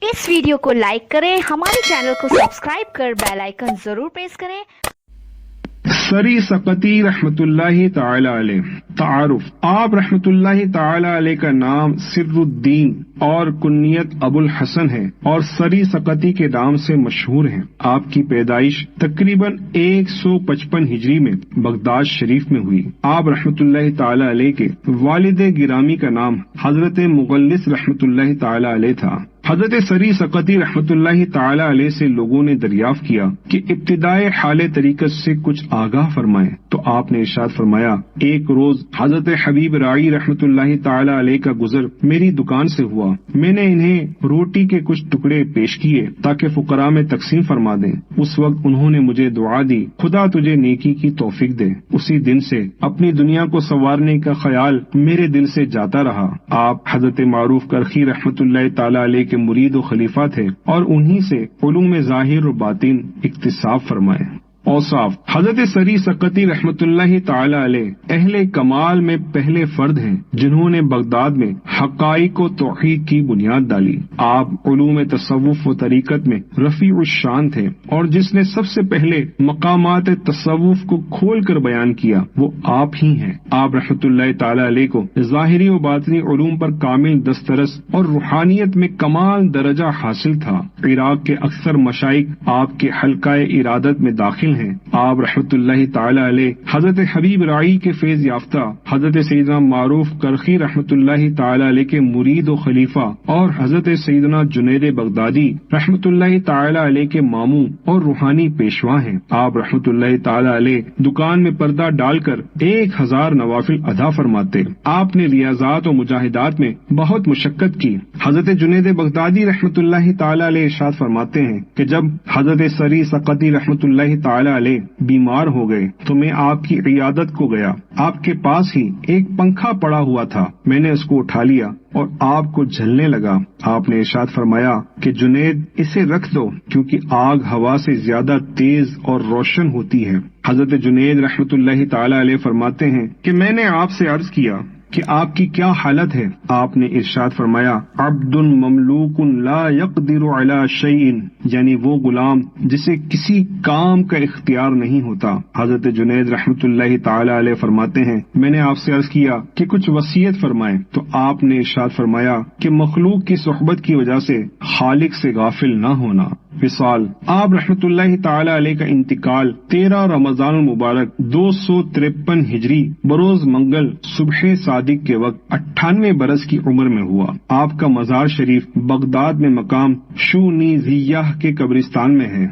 इस वीडियो को लाइक करें, हमारे चैनल को सब्सक्राइब कर बेल आइकन जरूर प्रेस करें। सरी सकती रहमतुल्लाहि ताला अलैह। तारुफ, आप रहमतुल्लाहि ताला अलैह का नाम सिर्रुद्दीन और कुन्नियत अबुल हसन है और सरी सकती के नाम से मशहूर हैं। आपकी पैदाइश तकरीबन 155 हिजरी में बगदाद शरीफ में हुई। आप रहमतुल्लाहि ताला अलैह के वालिद गिरामी का नाम हजरत मुगल्लिस रहमतुल्लाहि ताला अलैह था। हजरत सरी सकती रहमतुल्लाहि ताला अलैह से लोगों ने दरियाफ्त किया कि इब्तिदाए हाले तरीकत से कुछ आगाह फरमाएं, तो आपने इरशाद फरमाया, एक रोज हजरत हबीब राई रहमतुल्लाहि ताला अलैह का गुजर मेरी दुकान से हुआ। मैंने इन्हें रोटी के कुछ टुकड़े पेश किए ताकि फुकरा में तकसीम फरमा दें। उस वक्त उन्होंने मुझे दुआ दी, खुदा तुझे नेकी की तौफीक दे। उसी दिन से अपनी दुनिया को संवारने का ख्याल मेरे दिल से जाता रहा। आप हजरत मारूफ करखी रहमतुल्लाहि ताला अलैह के मुरीद और खलीफा थे और उन्हीं से उलूम ज़ाहिर और बातिन इक्तिसाब फरमाए। औसाफ, हजरत सरी सकती रहमतुल्लाहि ताला अलैह अहले कमाल में पहले फर्द हैं जिन्होंने बगदाद में हकाइक व तौहीद की बुनियाद डाली। आप उलूम तसव्वुफ व तरीकत में रफीउश शान थे और जिसने सबसे पहले मकामात तसव्वुफ को खोल कर बयान किया वो आप ही हैं। आप रहमतुल्लाहि ताला अलैह को ज़ाहिरी व बातिनी उलूम पर कामिल दस्तरस और रूहानियत में कमाल दर्जा हासिल था। इराक के अक्सर मशाइख आपके हल्काए इरादत में दाखिल हैं। आप रहमतुल्लाहि ताला अलैह हजरत हबीब राई के फैज याफ्ता हजरत सैयदना मारूफ करखी रहमतुल्लाहि ताला अलैह के मुरीद व खलीफा और हजरत सैयदना जुनैद बगदादी रहमतुल्लाहि ताला अलैह के मामू और रूहानी पेशवा हैं। आप रहमतुल्लाहि ताला अलैह दुकान में पर्दा डालकर 1000 नवाफिल अदा फरमाते। आपने रियाजात और मुजाहिदात में बहुत मुशक्कत की। हजरत जुनैद बगदादी रहमतुल्लाहि ताला अलैह इरशाद फरमाते हैं कि जब हजरत सरी सकती रहमतुल्लाहि ताला अलैह बीमार हो गए तो मैं आपकी इयादत को गया। आपके पास ही एक पंखा पड़ा हुआ था। मैंने उसको उठा लिया और आपको झलने लगा। आपने इरशाद फरमाया कि जुनैद इसे रख दो क्योंकि आग हवा से ज्यादा तेज और रोशन होती है। हजरत जुनैद रहमतुल्लाहि ताला अलैह फरमाते हैं कि मैंने आपसे अर्ज किया कि आपकी क्या हालत है। आपने इरशाद फरमाया, अब्दुन ममलूकुन ला यक़दिरु अला शैइन, यानी वो गुलाम जिसे किसी काम का इख्तियार नहीं होता। हजरत जुनैद रहमतुल्लाहि ताला अलैह फरमाते हैं, मैंने आपसे अर्ज किया कि कुछ वसीयत फरमाएं, तो आपने इरशाद फरमाया कि मखलूक की सोहबत की वजह से खालिक से गाफिल न होना। विसाल, आप रहमतुल्लाहि ताला अलैह का इंतकाल 13 रमजान मुबारक 253 हिजरी बरोज मंगल सुबह सादिक के वक्त 98 बरस की उम्र में हुआ। आपका मजार शरीफ बगदाद में मकाम शूनीज़ियाह के कब्रिस्तान में है।